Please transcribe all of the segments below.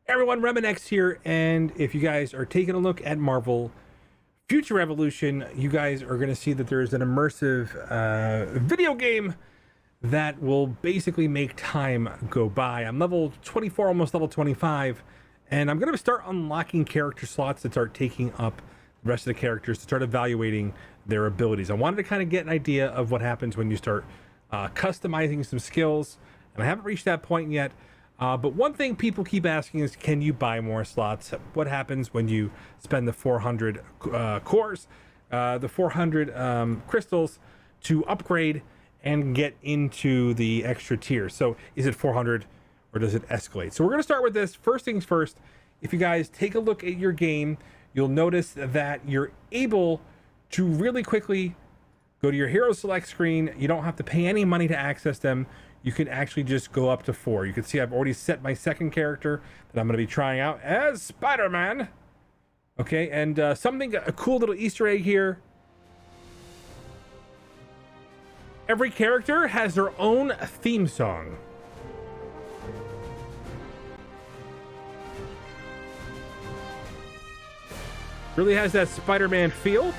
Everyone, RemanX here, and if you guys are taking a look at Marvel Future Revolution, you guys are going to see that there is an immersive video game that will basically make time go by. I'm level 24, almost level 25, and I'm going to start unlocking character slots that start taking up the rest of the characters to start evaluating their abilities. I wanted to kind of get an idea of what happens when you start customizing some skills, and I haven't reached that point yet. But one thing people keep asking is, can you buy more slots? What happens when you spend the 400 cores, the 400 crystals to upgrade and get into the extra tier? So is it 400 or does it escalate? So we're going to start with this. First things first, if you guys take a look at your game, you'll notice that you're able to really quickly go to your hero select screen. You don't have to pay any money to access them. You can actually just go up to 4. You can see I've already set my second character that I'm going to be trying out as Spider-Man. Okay, and a cool little Easter egg here. Every character has their own theme song. Really has that Spider-Man feel.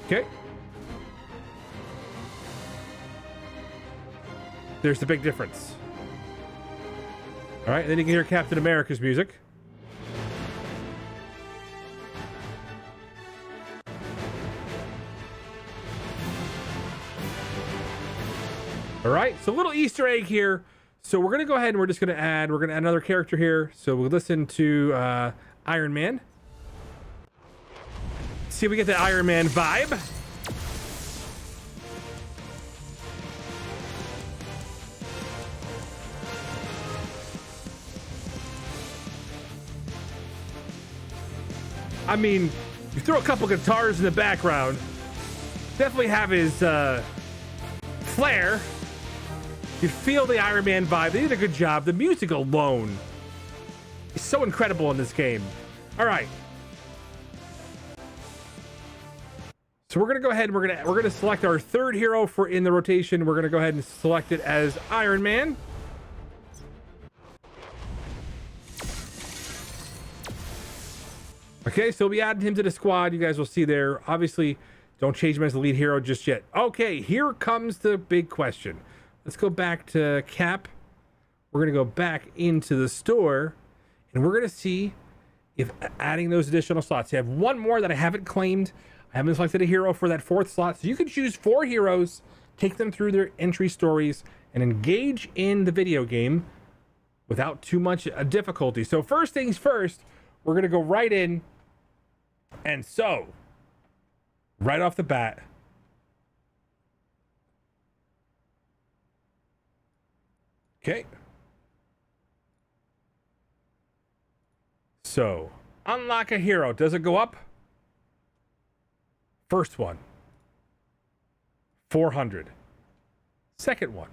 Okay. There's the big difference. All right, then you can hear Captain America's music. All right, so a little Easter egg here. So we're gonna go ahead and we're gonna add another character here. So we'll listen to Iron Man. See if we get that Iron Man vibe. I mean, you throw a couple guitars in the background, definitely have his flair. You feel the Iron Man vibe. They did a good job. The music alone is so incredible in this game. All right. So we're gonna go ahead and we're gonna select our third hero for in the rotation. We're gonna go ahead and select it as Iron Man. Okay, so we added him to the squad. You guys will see there. Obviously, don't change him as the lead hero just yet. Okay, here comes the big question. Let's go back to Cap. We're going to go back into the store, and we're going to see if adding those additional slots. I have one more that I haven't claimed. I haven't selected a hero for that fourth slot. So you can choose 4 heroes, take them through their entry stories, and engage in the video game without too much difficulty. So first things first, we're going to go right in. And so, right off the bat, okay. So, unlock a hero. Does it go up? First one, 400. Second one,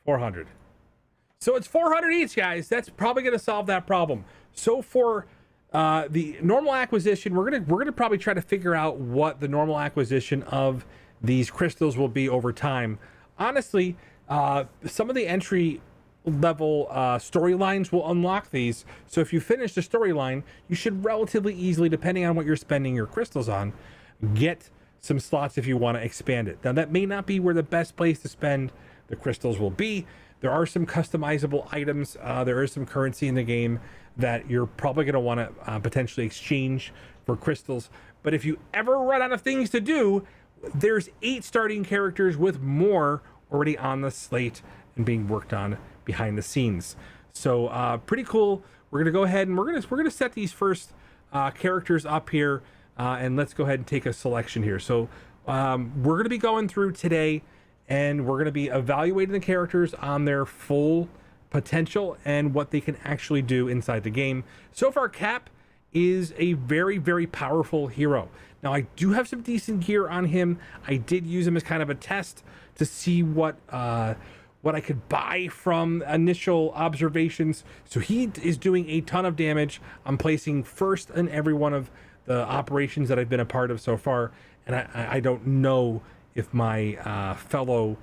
400. So it's 400 each, guys. That's probably going to solve that problem. So for the normal acquisition, we're gonna probably try to figure out what the normal acquisition of these crystals will be over time. Honestly, some of the entry level storylines will unlock these. So if you finish the storyline, you should relatively easily, depending on what you're spending your crystals on, get some slots if you want to expand it. Now that may not be where the best place to spend the crystals will be. There are some customizable items. There is some currency in the game that you're probably going to want to potentially exchange for crystals. But if you ever run out of things to do, there's 8 starting characters with more already on the slate and being worked on behind the scenes. So pretty cool. We're going to go ahead and we're going to set these first characters up here, and let's go ahead and take a selection here. So we're going to be going through today, and we're going to be evaluating the characters on their full potential and what they can actually do inside the game. So far, Cap is a very, very powerful hero. Now, I do have some decent gear on him. I did use him as kind of a test to see what I could buy from initial observations. So he is doing a ton of damage. I'm placing first in every one of the operations that I've been a part of so far, and I don't know if my fellow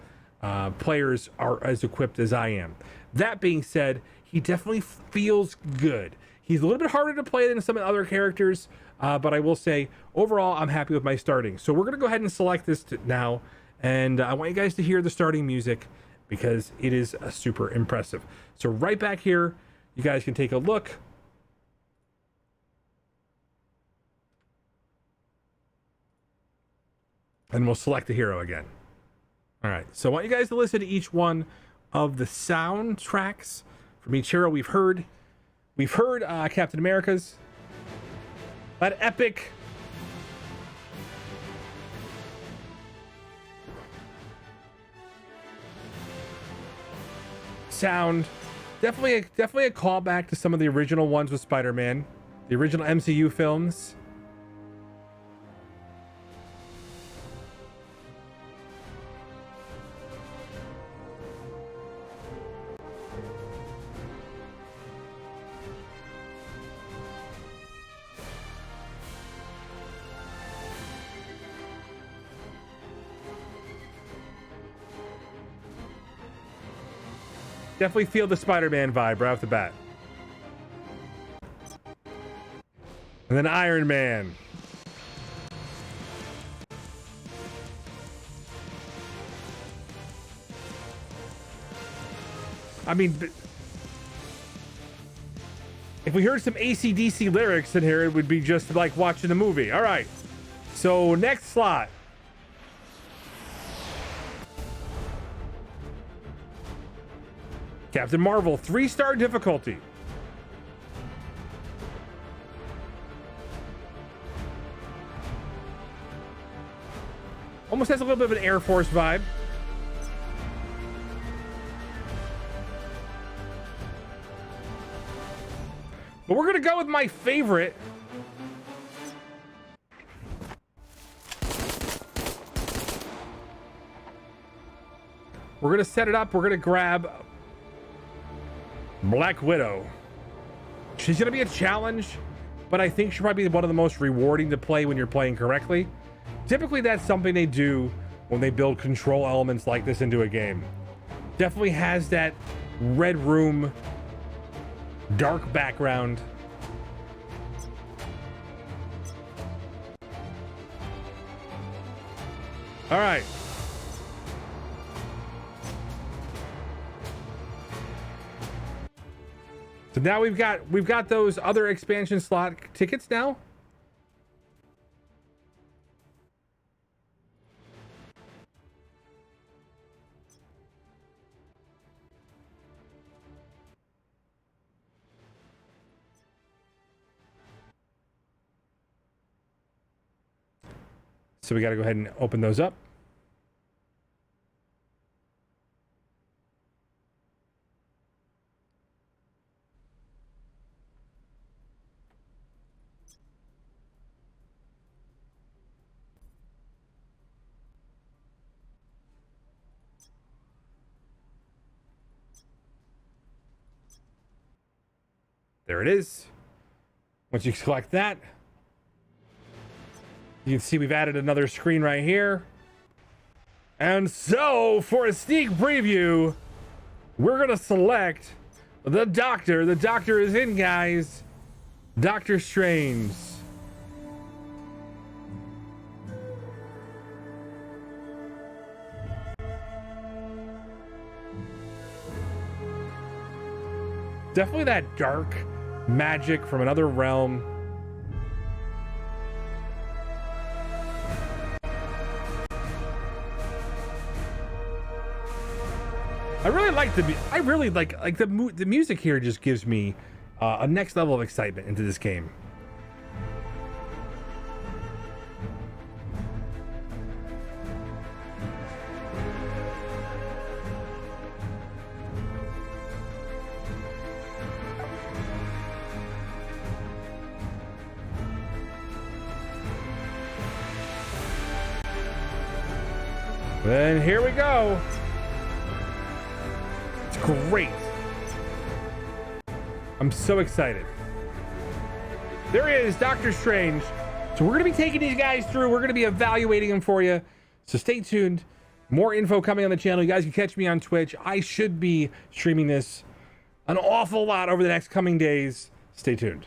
players are as equipped as I am. That being said, he definitely feels good. He's a little bit harder to play than some other characters, but I will say, overall, I'm happy with my starting. So we're going to go ahead and select this now, and I want you guys to hear the starting music because it is super impressive. So right back here, you guys can take a look. And we'll select the hero again. All right, so I want you guys to listen to each one of the soundtracks from each hero we've heard. We've heard Captain America's, that epic sound. Definitely a callback to some of the original ones with Spider-Man, the original MCU films. Definitely feel the Spider-Man vibe right off the bat. And then Iron Man. I mean, if we heard some AC/DC lyrics in here, it would be just like watching a movie. All right. So next slot. Captain Marvel, 3-star difficulty. Almost has a little bit of an Air Force vibe. But we're gonna go with my favorite. We're gonna set it up. We're gonna grab Black Widow. She's gonna be a challenge, but I think she'll probably be one of the most rewarding to play when you're playing correctly. Typically, that's something they do when they build control elements like this into a game. Definitely has that Red Room dark background. All right. So now we've got those other expansion slot tickets now. So we got to go ahead and open those up. There it is. Once you select that, you can see we've added another screen right here. And so, for a sneak preview, we're going to select the Doctor. The Doctor is in, guys. Doctor Strange. Definitely that dark magic from another realm. I really like the music here just gives me a next level of excitement into this game. Then here we go. It's great. I'm so excited. There he is, Doctor Strange. So we're going to be taking these guys through. We're going to be evaluating them for you. So stay tuned. More info coming on the channel. You guys can catch me on Twitch. I should be streaming this an awful lot over the next coming days. Stay tuned.